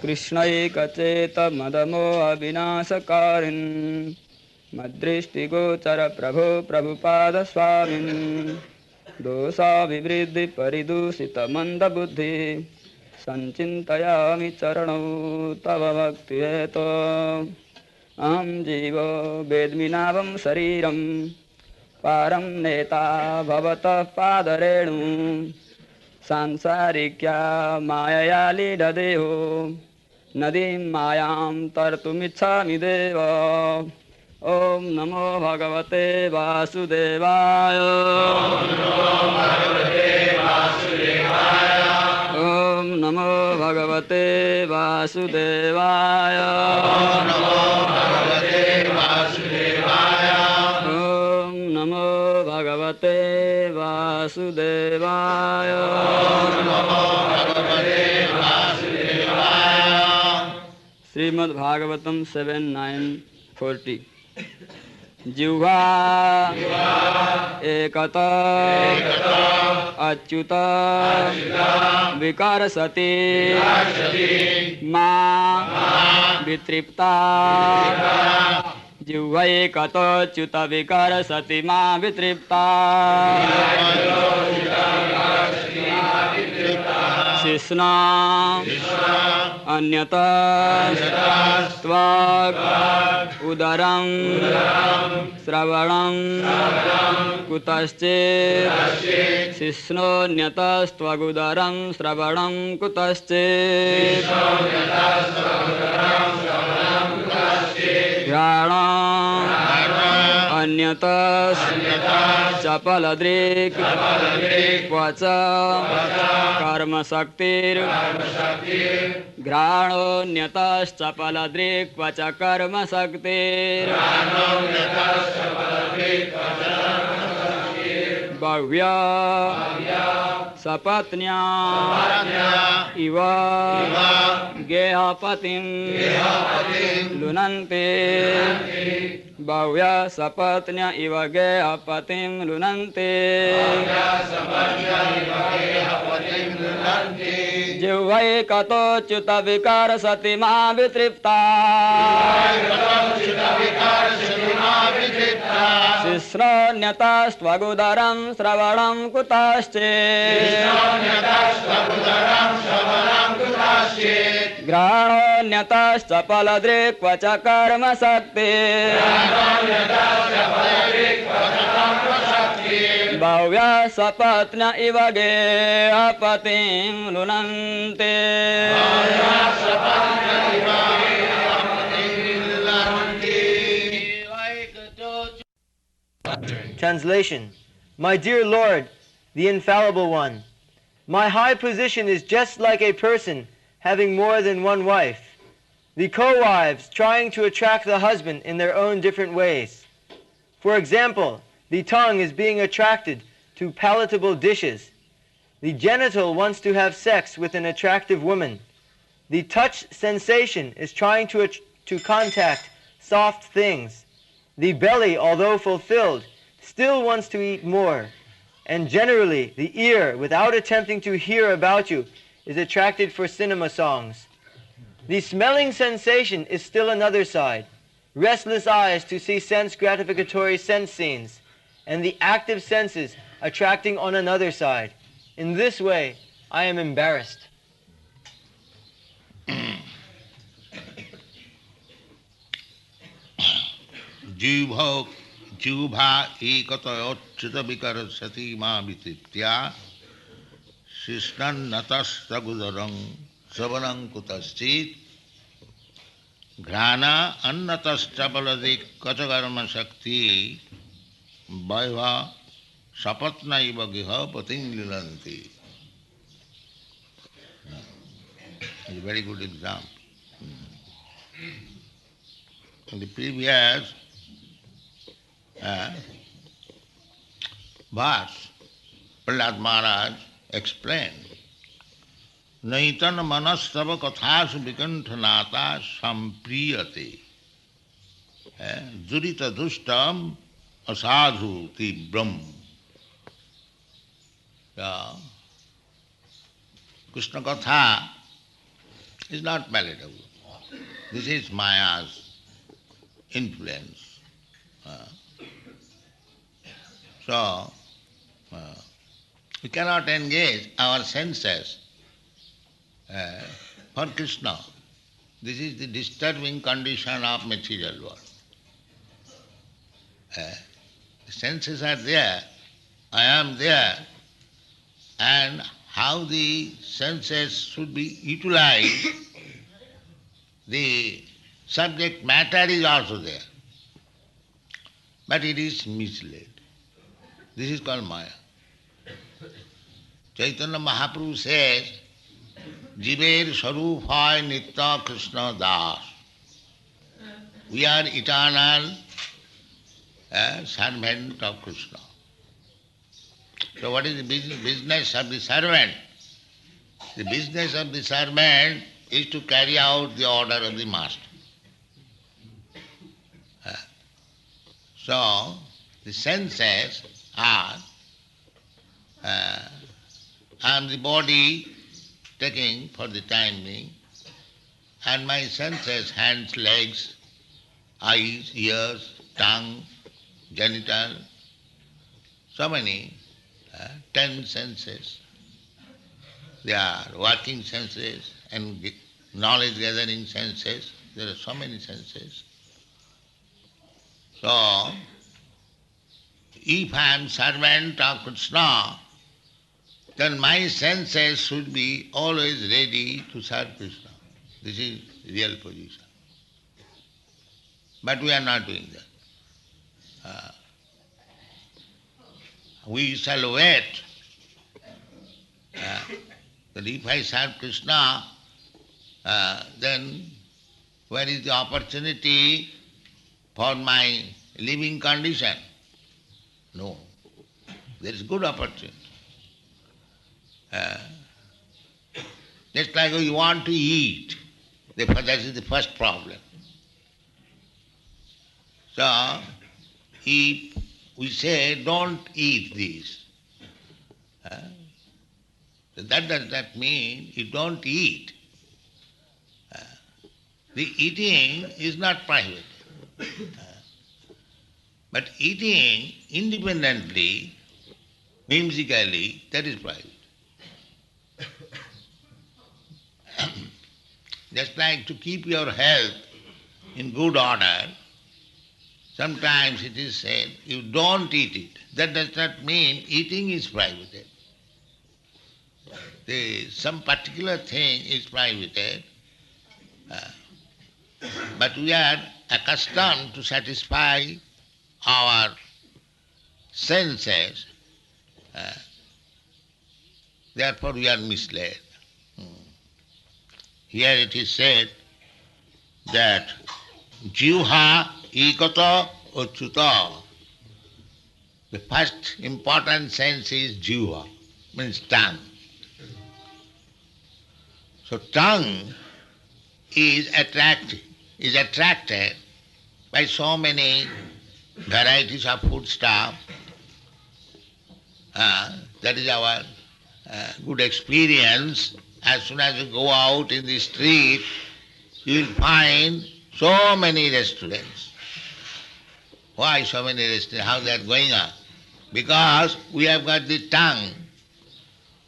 कृष्णैकचेतमदमोऽविनाशकारिन् मद्दृष्टिगोचर प्रभो प्रभुपादस्वामिन् दोषाभिवृद्धिपरिदूषितमन्दबुद्धि सञ्चिन्तयामि चरणौ तव भक्तिहेतो अहं जीवो वेद्मि नावं शरीरं पारं नेता भवतः पादरेणु सांसारिक्या मायया लीडदेहो नदीं मायां तर्तुमिच्छामि देव ॐ नमो भगवते वासुदेवाय ॐ नमो भगवते वासुदेवाय ॐ नमो भगवते वासुदेवाय श्रीमद्भागवतम 7:9-40 जिह्वा एकत अच्युत विकर्षति मा वितृप्ता जिह्वा एकत अच्युत विकर्षति मा वितृप्ता शिष्णा अन्यथा त्वक् उदरं श्रवणं कुतश्चित् शिष्णोऽन्यतस्त्वगुदरं श्रवणं कुतश्चित् घ्राणम् अन्यतश्चपलदृक् क्वच कर्मशक्तिर्घ्राणोऽन्यतश्चपलदृक् क्वच कर्मशक्तिर् बह्व्या सपत्न्या इव गेहपतिं लुनन्ते बह्व्या सपत्न्या इव गेहपतिं लुनन्ते जिह्वैकतोच्युत विकर्षति मा वितृप्ता शिश्नोऽन्यतस्त्वगुदरं श्रवणं कुतश्चित् घ्राणोऽन्यतश्चपलदृक् क्वच कर्मशक्तिर् बह्व्या सपत्न्य इव गेहपतिं लुनन्ते Translation. My dear Lord, the Infallible One, my high position is just like a person having more than one wife, the co-wives trying to attract the husband in their own different ways. For example, the tongue is being attracted to palatable dishes. The genital wants to have sex with an attractive woman. The touch sensation is trying to contact soft things. The belly, although fulfilled, still wants to eat more. And generally, the ear, without attempting to hear about you, is attracted for cinema songs. The smelling sensation is still another side. Restless eyes to see sense gratificatory sense scenes, and the active senses attracting on another side. In this way, I am embarrassed. जिह्वा एकतयोच्युत विकर्षति मा वितृप्त्या शिश्नन्नतस्तगुदरं श्रवणं कुतश्चित् घ्राण अन्नतश्चपलदृक् क्वच कर्मशक्ति बह्व्या सपत्न्य इव गेहपतिं लुनन्ति. A very good example. In the previous verse, Prahlad Maharaj explained, Naitan manastava kathasu vikanthanata sampriyate jurita dushtam asadhu tibram. Krishna Katha is not palatable. This is Maya's influence. So, we cannot engage our senses for Krishna. This is the disturbing condition of material world. The senses are there, I am there, and how the senses should be utilized, the subject matter is also there. But it is misled. This is called Maya. Chaitanya Mahaprabhu says, Jiver Sarup Hoy Nitya Krishna Das. We are eternal servant of Krishna. So what is the business of the servant? The business of the servant is to carry out the order of the master. So the senses are, and the body taking for the time being, and my senses, hands, legs, eyes, ears, tongue, genital, so many, 10 senses. They are working senses and knowledge gathering senses. There are so many senses. So, if I am servant of Krishna, then my senses should be always ready to serve Krishna. This is real position. But we are not doing that. We shall wait that if I serve Krishna, then where is the opportunity for my living condition? No. There is good opportunity. Just like we want to eat, that is the first problem. So, if we say, don't eat this, that does not mean you don't eat. The eating is not private. But eating independently, whimsically, that is private. Just like to keep your health in good order, sometimes it is said, you don't eat it. That does not mean eating is prohibited. Some particular thing is prohibited, but we are accustomed to satisfy our senses, therefore we are misled. Here it is said that Jivha Ekata Achyuta. The first important sense is Jivha, means tongue. So tongue is attracted by so many varieties of foodstuff. That is our good experience. As soon as you go out in the street, you will find so many restaurants. Why so many restaurants? How they are going on? Because we have got the tongue,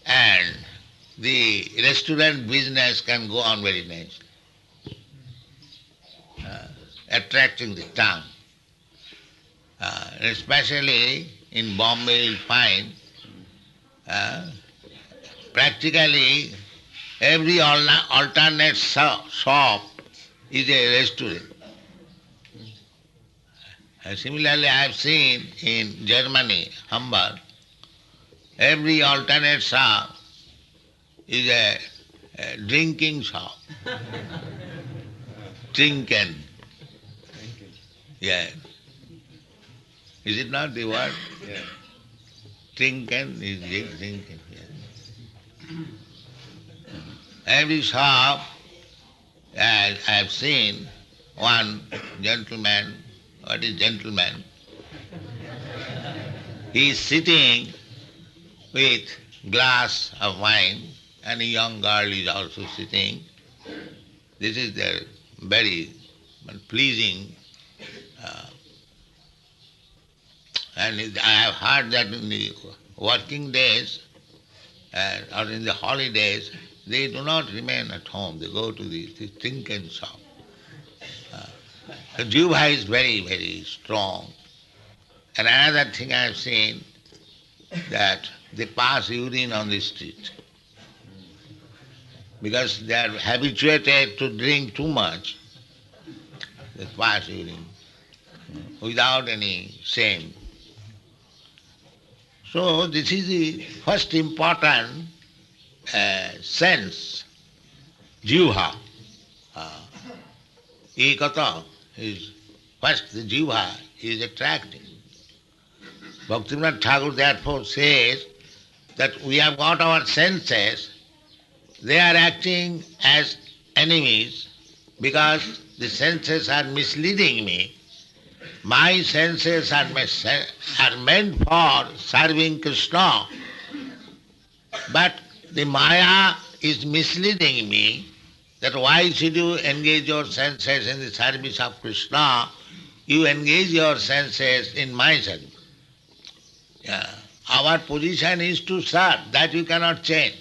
and the restaurant business can go on very nicely. Attracting the tongue. Especially in Bombay you'll find practically every alternate shop is a restaurant. Similarly, I have seen in Germany, Hamburg, every alternate shop is a drinking shop. Trinken. Yeah. Is it not the word? Yeah. Trinken is drinking. Yeah. Every shop, I have seen one gentleman. What is gentleman? He is sitting with glass of wine, and a young girl is also sitting. This is their very pleasing. Uh, and I have heard that in the working days or in the holidays, they do not remain at home. They go to the trinket shop. The Jiva is very, very strong. And another thing I have seen, that they pass urine on the street. Because they are habituated to drink too much, they pass urine without any shame. So this is the first important sense, Jiva. Ekata is first, the Jiva is attracting. Bhaktivinoda Thakur therefore says that we have got our senses, they are acting as enemies because the senses are misleading me. My senses are meant for serving Krishna, but the Maya is misleading me that why should you engage your senses in the service of Krishna? You engage your senses in my service. Yeah. Our position is to serve, that you cannot change.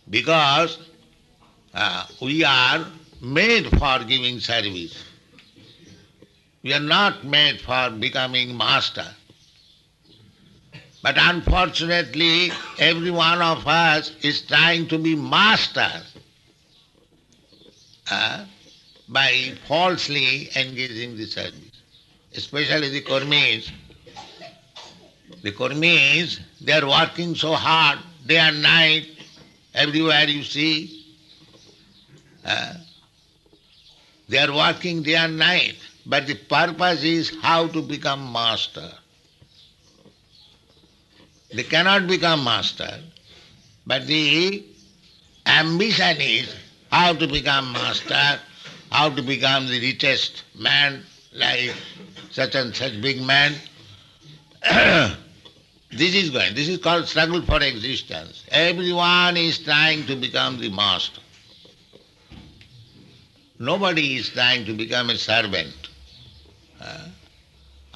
Because we are made for giving service. We are not made for becoming master. But unfortunately, every one of us is trying to be master by falsely engaging the service. Especially the Kurmis. The Kurmis, they are working so hard, day and night, everywhere you see. They are working day and night, but the purpose is how to become master. They cannot become master, but the ambition is how to become master, how to become the richest man, like such and such big man. This is called struggle for existence. Everyone is trying to become the master. Nobody is trying to become a servant.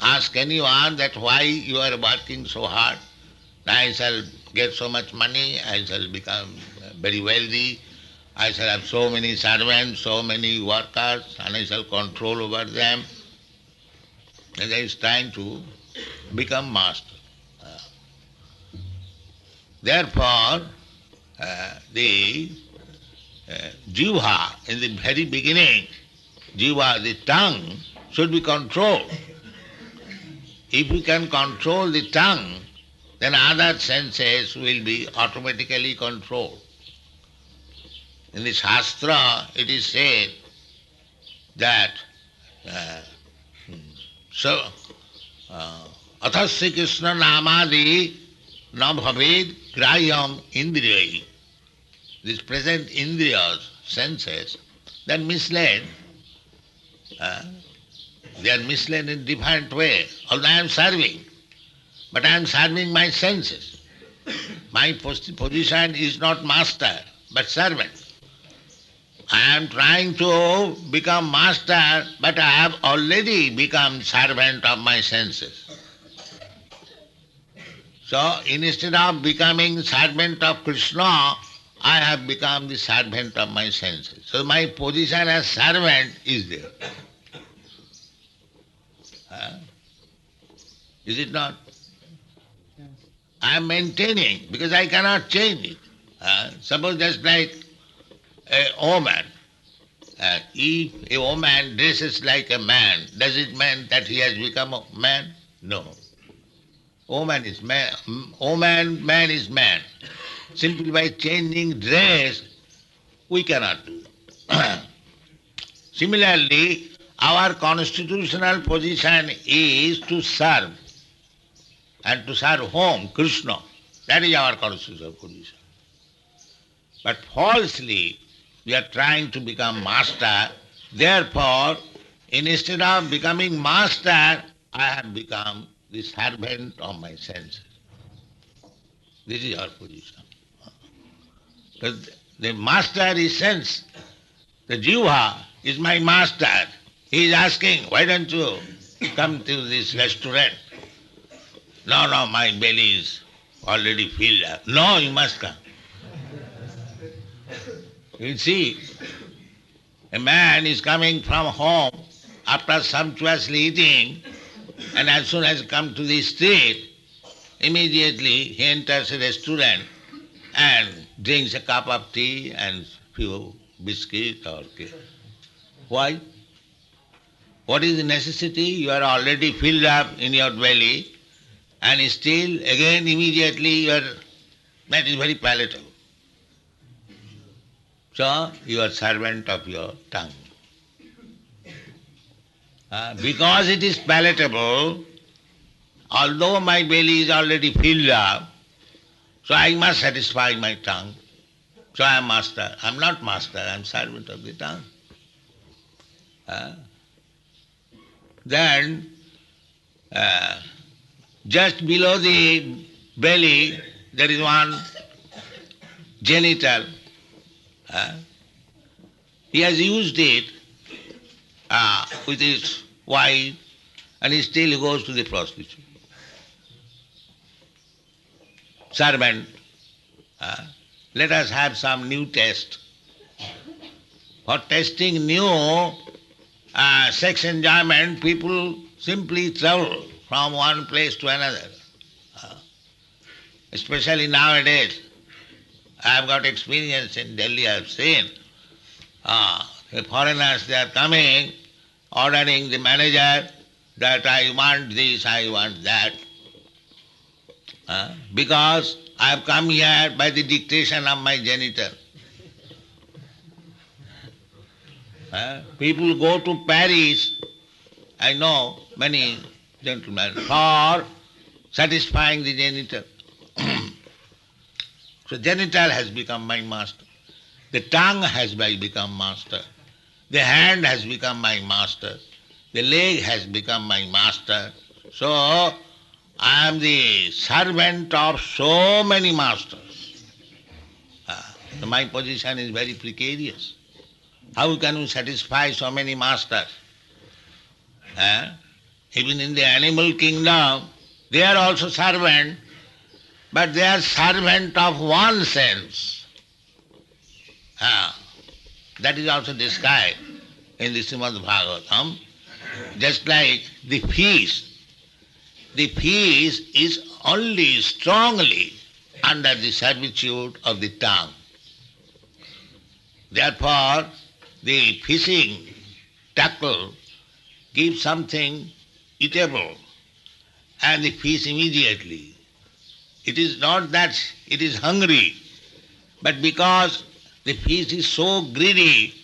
Ask anyone that why you are working so hard. I shall get so much money, I shall become very wealthy, I shall have so many servants, so many workers, and I shall control over them. And he is trying to become master. Therefore, the Jiva, in the very beginning, Jiva, the tongue, should be controlled. If we can control the tongue, then other senses will be automatically controlled. In the Shastra, it is said that athasya Krishna namadi na bhaved grayam indriyai. These present indriyas, senses, they are misled. They are misled in different way. Although I am serving, but I am serving my senses. My position is not master, but servant. I am trying to become master, but I have already become servant of my senses. So instead of becoming servant of Krishna, I have become the servant of my senses. So my position as servant is there. Is it not? I am maintaining because I cannot change it. Suppose just like a woman. If a woman dresses like a man, does it mean that he has become a man? No. Woman is man, man is man. Simply by changing dress, we cannot do that. Similarly, our constitutional position is to serve. And to serve whom? Krishna. That is our constitutional position. But falsely, we are trying to become master. Therefore, instead of becoming master, I have become the servant of my senses. This is our position. But The master is sense. The jiva is my master. He is asking, why don't you come to this restaurant? No, no, my belly is already filled up. No, you must come. You see, a man is coming from home after sumptuously eating, and as soon as he comes to the street, immediately he enters a restaurant and drinks a cup of tea and few biscuit or cake. Why? What is the necessity? You are already filled up in your belly, and still again immediately that is very palatable. So you are servant of your tongue. Because it is palatable, although my belly is already filled up, so I must satisfy my tongue. So I am master. I am not master, I am servant of the tongue. Then, just below the belly, there is one genital. He has used it with his wife, and he still goes to the prostitute. Servant, let us have some new test. For testing new sex enjoyment, people simply travel from one place to another. Especially nowadays, I have got experience in Delhi, I have seen. The foreigners, they are coming, ordering the manager that I want this, I want that. Because I have come here by the dictation of my genital. People go to Paris, I know many gentlemen, for satisfying the genital. So genital has become my master. The tongue has become master. The hand has become my master. The leg has become my master. So I am the servant of so many masters. So my position is very precarious. How can you satisfy so many masters? Even in the animal kingdom, they are also servant, but they are servant of one sense. That is also described in the Srimad Bhagavatam. Just like the fish. The fish is only strongly under the servitude of the tongue. Therefore, the fishing tackle gives something eatable, and the fish immediately. It is not that it is hungry, but because the fish is so greedy,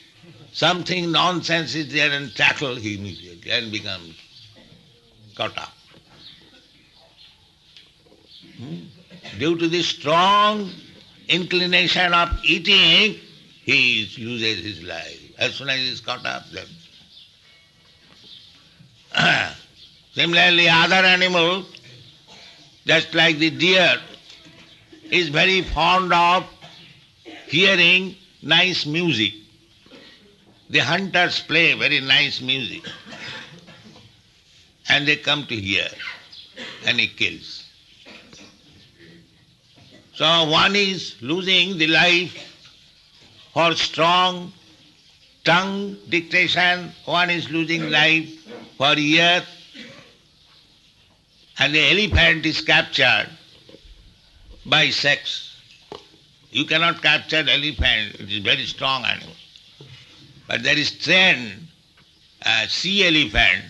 something nonsense is there and tackle he immediately and becomes caught up. Due to the strong inclination of eating, he loses his life. As soon as he is caught up, then. Similarly, other animal, just like the deer, is very fond of hearing nice music. The hunters play very nice music, and they come to hear, and he kills. So one is losing the life for strong tongue dictation, one is losing life for ear, and the elephant is captured by sex. You cannot capture the elephant, it is a very strong animal. But there is trained sea elephant,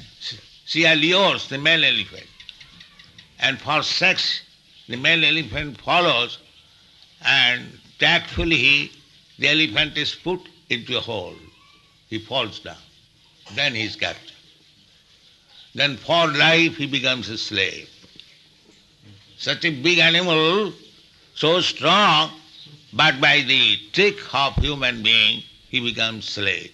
she allures the male elephant. And for sex, the male elephant follows, and tactfully the elephant is put into a hole. He falls down. Then he is captured. Then for life he becomes a slave. Such a big animal, so strong, but by the trick of human being, he becomes slave.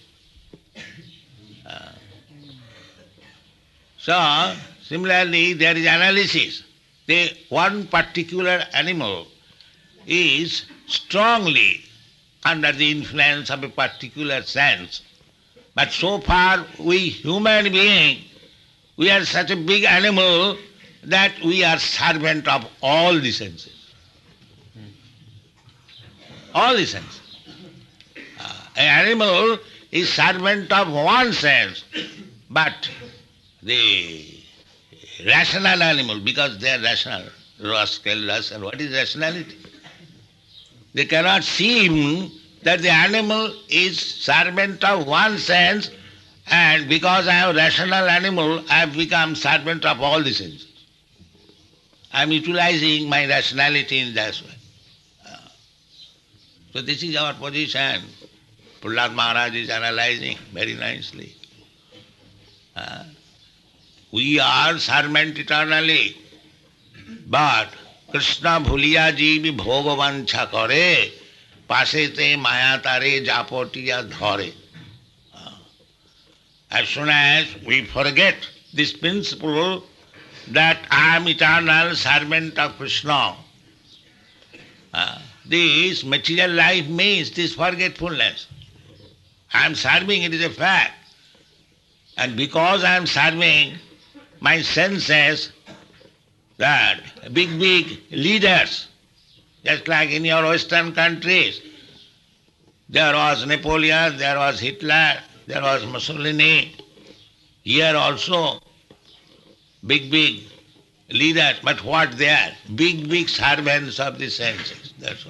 So, similarly, there is analysis. One particular animal is strongly under the influence of a particular sense. But so far we human being, we are such a big animal that we are servant of all the senses. All the senses. An animal is servant of one sense, but the rational animal, because they are rational, rascal, what is rationality? They cannot see that the animal is servant of one sense, and because I am a rational animal, I have become servant of all the senses. I am utilizing my rationality in that way. So this is our position. Prahlad Maharaj is analyzing very nicely. We are servant eternally, but Krishna bhuliya jeev bhogavansha kare, pasete maya tare japotiya dhare. As soon as we forget this principle that I am eternal servant of Krishna, this material life means this forgetfulness. I am serving, it is a fact. And because I am serving, my senses, that big leaders, just like in your Western countries, there was Napoleon, there was Hitler, there was Mussolini, here also big leaders, but what they are? Big servants of the senses, that's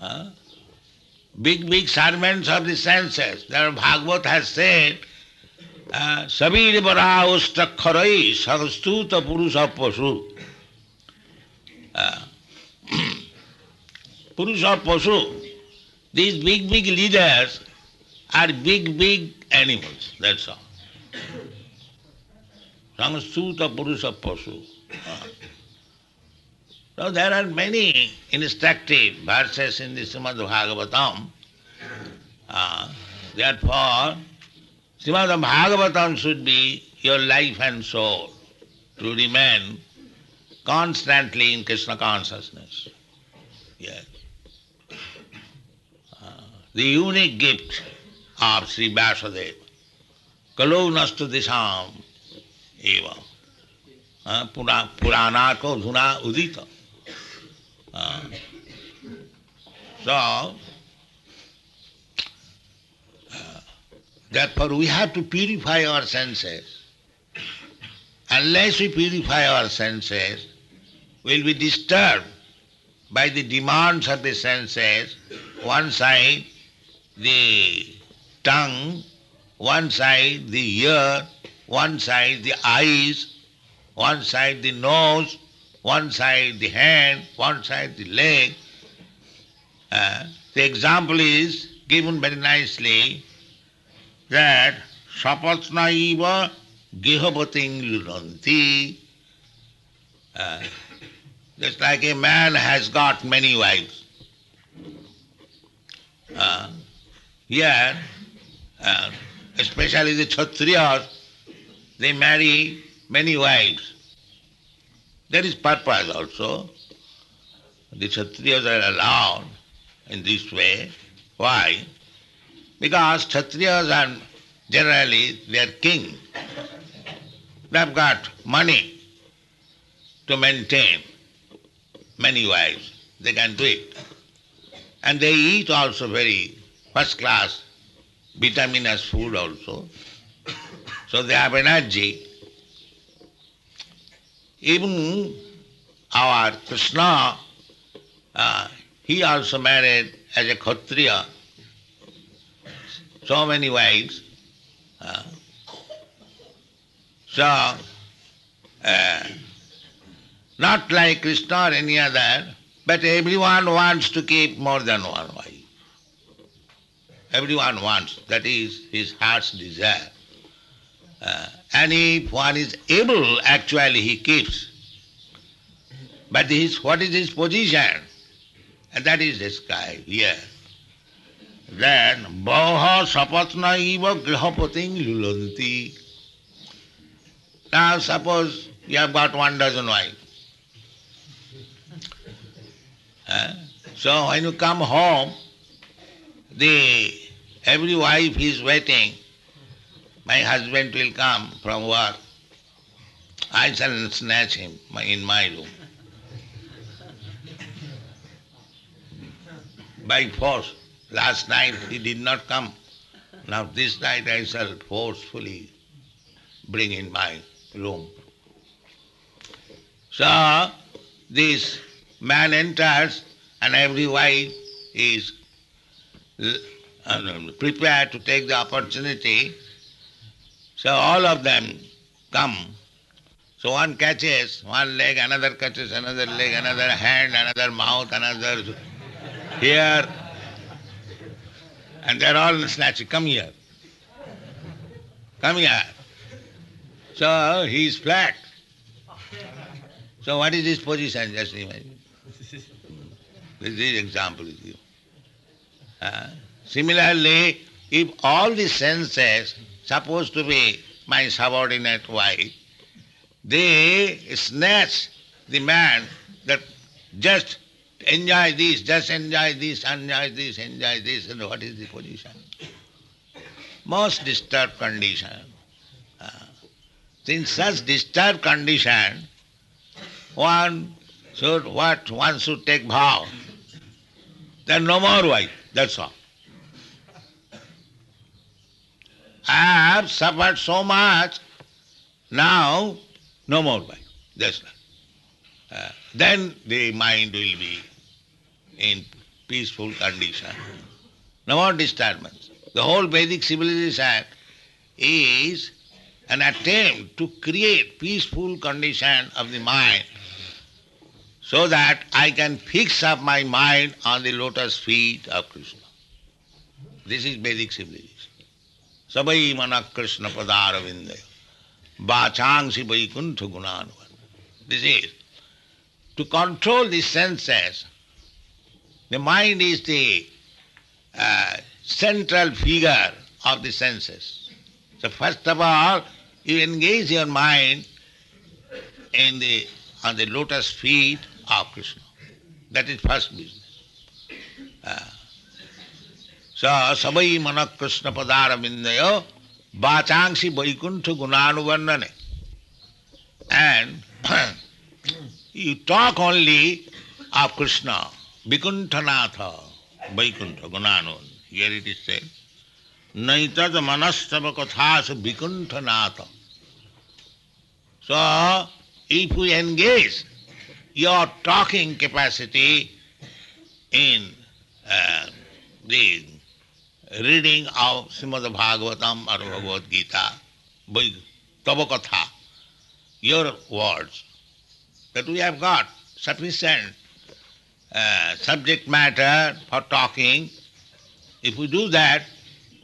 all. Big servants of the senses. There Bhagavad has said, Sabir bara ustakharai sagastuta purusha pasu. Purusha pasu. These big leaders are big animals, that's all. Sagastuta purusha pasu. Now there are many instructive verses in the Srimad Bhagavatam. Therefore, Srimad Bhagavatam should be your life and soul to remain constantly in Krishna consciousness. Yes. The unique gift of Sri Vyasadeva, Kalo nastu disham eva, Puranako dhuna udita. So, therefore we have to purify our senses. Unless we purify our senses, we will be disturbed by the demands of the senses. One side the tongue, one side the ear, one side the eyes, one side the nose, one side the hand, one side the leg. The example is given very nicely that sapatnaiva gehapating luranti. Just like a man has got many wives. Here, especially the Kshatriyas, they marry many wives. There is purpose also. The Kshatriyas are allowed in this way. Why? Because Kshatriyas are generally their king. They have got money to maintain many wives. They can do it. And they eat also very first class, vitaminous food also. So they have energy. Even our Krishna, he also married as a Kshatriya so many wives. Not like Krishna or any other, but everyone wants to keep more than one wife. Everyone wants, that is his heart's desire. And if one is able, actually he keeps. But what is his position? And that is described here. Then, Bauha sapatna iva grihapating lulanti. Now suppose you have got 1 dozen wives. So when you come home, every wife is waiting. My husband will come from work. I shall snatch him in my room. By force. Last night he did not come. Now this night I shall forcefully bring in my room. So this man enters and every wife is prepared to take the opportunity. So all of them come. So one catches one leg, another catches another leg, another hand, another mouth, another ear, and they're all snatching. Come here. Come here. So he is flat. So what is his position? Just imagine. This is example is given. Similarly, if all the senses supposed to be my subordinate wife, they snatch the man that just enjoy this, just enjoy this, enjoy this, enjoy this, and what is the position? Most disturbed condition. In such disturbed condition, one should take vow. Then no more wife, that's all. I have suffered so much, now no more wife, that's all. Then the mind will be in peaceful condition. No more disturbance. The whole Vedic civilization is an attempt to create peaceful condition of the mind so that I can fix up my mind on the lotus feet of Krishna. This is Vedic civilization. Sabai mana Krishna padara vindaya, bachangsi vaikuntha gunanuvan. This is to control the senses. The mind is the central figure of the senses. So first of all, you engage your mind on the lotus feet of Krishna. That is first business. So sabai mana Krishna padara vindayo bachangsi vaikuntha gunanuvarnane. And you talk only of Krishna, Vaikunthanatha, Vaikuntha Gunanu. Here it is said, Naitad manastava kathas Vaikunthanatha. So, if we engage your talking capacity in the reading of Srimad Bhagavatam or Bhagavad Gita, Tava Katha, your words, that we have got sufficient subject matter for talking. If we do that,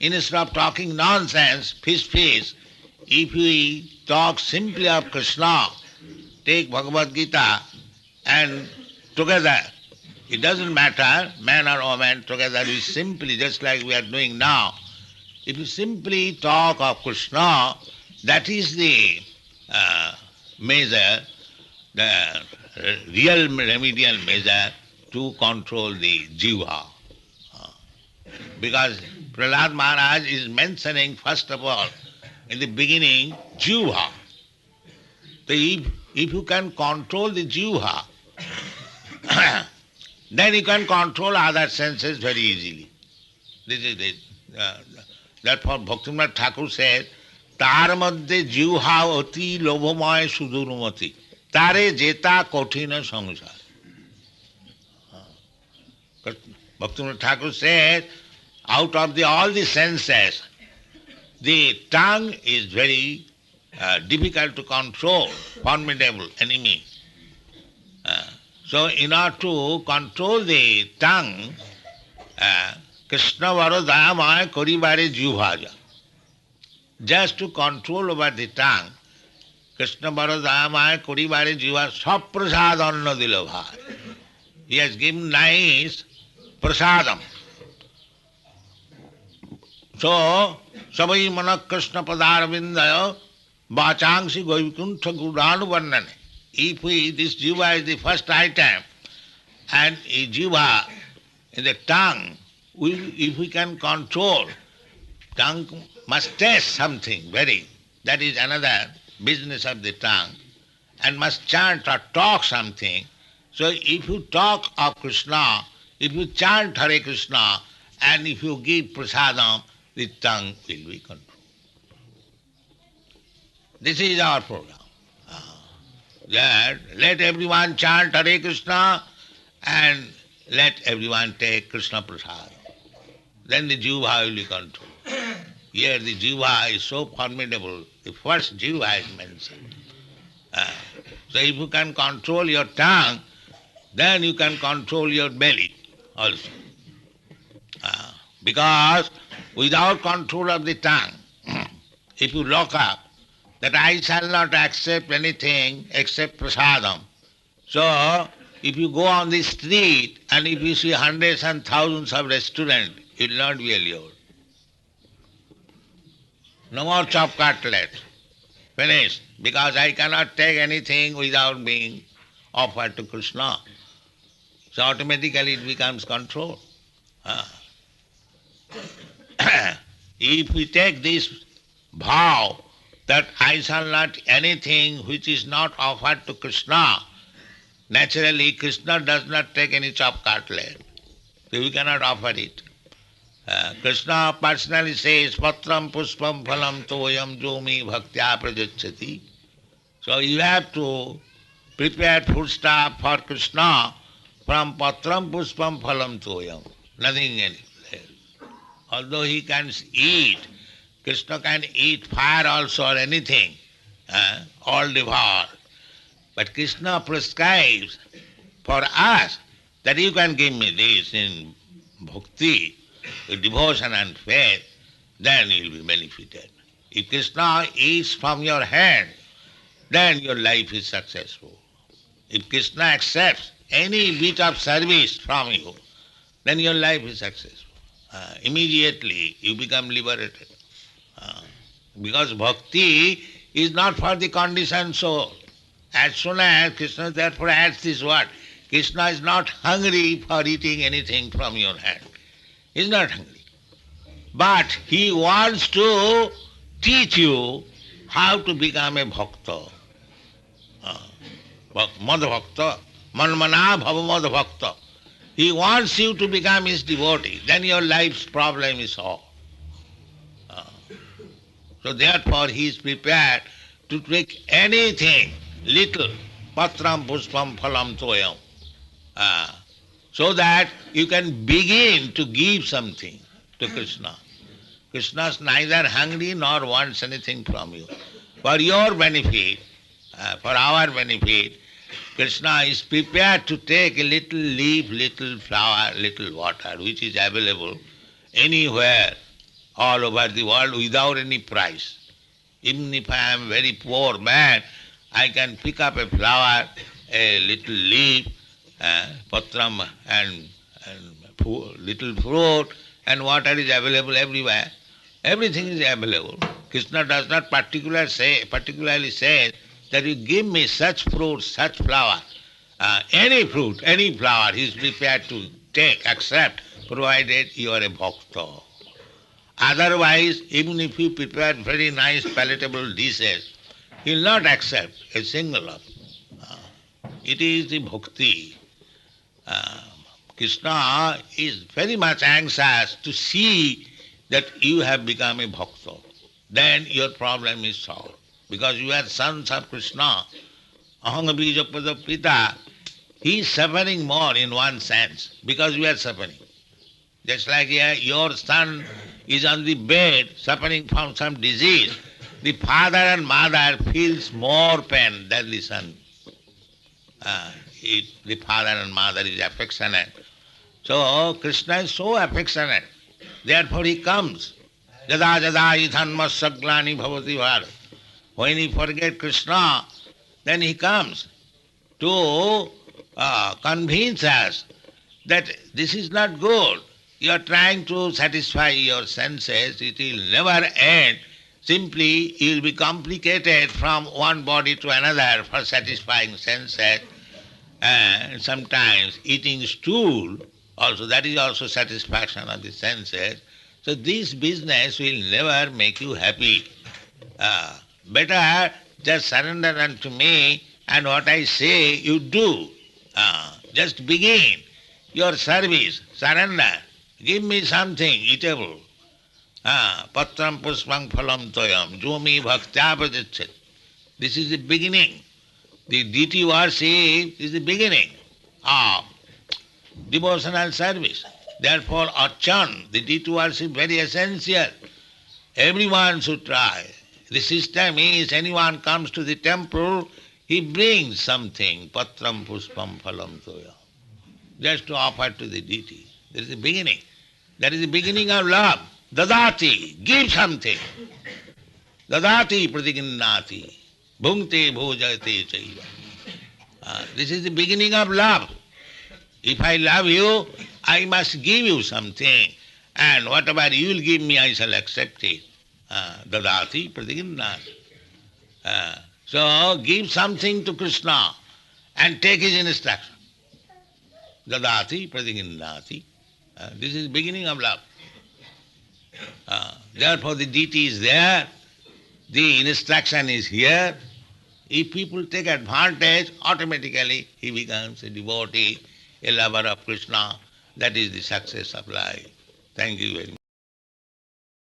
instead of talking nonsense, fish, if we talk simply of Krishna, take Bhagavad Gita and together, it doesn't matter, man or woman, together we simply, just like we are doing now, if you simply talk of Krishna, that is the measure, the real remedial measure to control the jiva. Because Prahlad Maharaj is mentioning first of all in the beginning jiva. So if you can control the jiva, then you can control other senses very easily. This is it. Therefore Bhaktivinoda Thakur said, Tar madhye jiva ati lobhamaya sudurmati. Tare jeta kothina samsara. Bhaktivinoda Thakur said, out of all the senses, the tongue is very difficult to control, formidable enemy. So in order to control the tongue, Krishna varodayamaya koribare jivhaja. Just to control over the tongue, Krishna varodayamaya koribare jiva saprasad anna dilo bhai. He has given nice prasadam. So, sabai mana Krishna padarvindaya bachangsi vaikuntha gudanu varnane. If this jiva is the first item, and jiva in the tongue, if we can control, tongue must taste something very, that is another business of the tongue, and must chant or talk something. So if you talk of Krishna, if you chant Hare Krishna, and if you give prasadam, the tongue will be controlled. This is our program. That let everyone chant Hare Krishna and let everyone take Krishna prasadam. Then the jiva will be controlled. Here the jiva is so formidable. The first jiva is mentioned. So if you can control your tongue, then you can control your belly also. Because without control of the tongue, if you lock up that I shall not accept anything except prasadam. So if you go on the street and if you see hundreds and thousands of restaurants, it will not be allured. No more chop cutlet. Finished. Because I cannot take anything without being offered to Krishna. So automatically it becomes control. If we take this vow that I shall not anything which is not offered to Krishna, naturally Krishna does not take any chop cutlet. So we cannot offer it. Krishna personally says, Patram puspam phalam toyam jomi bhaktya prajachati. So you have to prepare foodstuff for Krishna from patram puspam phalam toyam. Nothing else. Although he can eat, Krishna can eat fire also or anything, all devour. But Krishna prescribes for us that you can give me this in bhakti, with devotion and faith, then you will be benefited. If Krishna eats from your hand, then your life is successful. If Krishna accepts any bit of service from you, then your life is successful. Immediately you become liberated. Because bhakti is not for the conditioned soul. As soon as Krishna therefore adds this word, Krishna is not hungry for eating anything from your hand. He is not hungry. But he wants to teach you how to become a bhakta. Madhvakta. Manmana bhava madhvakta. He wants you to become his devotee. Then your life's problem is solved. So therefore he is prepared to take anything, little, patram puspam phalam toyam, so that you can begin to give something to Krishna. Krishna is neither hungry nor wants anything from you. For your benefit, for our benefit, Krishna is prepared to take a little leaf, little flower, little water, which is available anywhere, all over the world without any price. Even if I am a very poor man, I can pick up a flower, a little leaf, patram and little fruit, and water is available everywhere. Everything is available. Krishna does not particularly say that you give me such fruit, such flower. Any fruit, any flower, he is prepared to take, accept, provided you are a bhakta. Otherwise, even if you prepare very nice palatable dishes, he will not accept a single of them. It is the bhakti. Krishna is very much anxious to see that you have become a bhakta. Then your problem is solved. Because you are sons of Krishna, aham bijapada pita, he is suffering more in one sense, because you are suffering. Just like your son is on the bed suffering from some disease, the father and mother feels more pain than the son. The father and mother is affectionate. So Krishna is so affectionate. Therefore he comes. Jada jada idhanmas saglani bhavati bharat. When he forgets Krishna, then he comes to convince us that this is not good. You are trying to satisfy your senses, it will never end. Simply you will be complicated from one body to another for satisfying senses. And sometimes eating stool Also, that is also satisfaction of the senses. So this business will never make you happy. Better just surrender unto me, and what I say you do. Just begin your service, surrender. Give me something eatable. Patram puspam phalam toyam, jomi bhaktya prajachet. This is the beginning. The deity worship is the beginning of devotional service. Therefore, archan, the deity worship, very essential. Everyone should try. The system is, anyone comes to the temple, he brings something, patram puspam phalam toyam, just to offer to the deity. That is the beginning. That is the beginning of love. Dadati, give something. Dadati pratiginnati, bhungte bhojate chaiva. This is the beginning of love. If I love you, I must give you something, and whatever you will give me, I shall accept it. Dadati pratiginnati. So give something to Krishna and take his instruction. Dadati pratiginnati. This is the beginning of love. Therefore the deity is there, the instruction is here. If people take advantage, automatically he becomes a devotee, a lover of Krishna. That is the success of life. Thank you very much.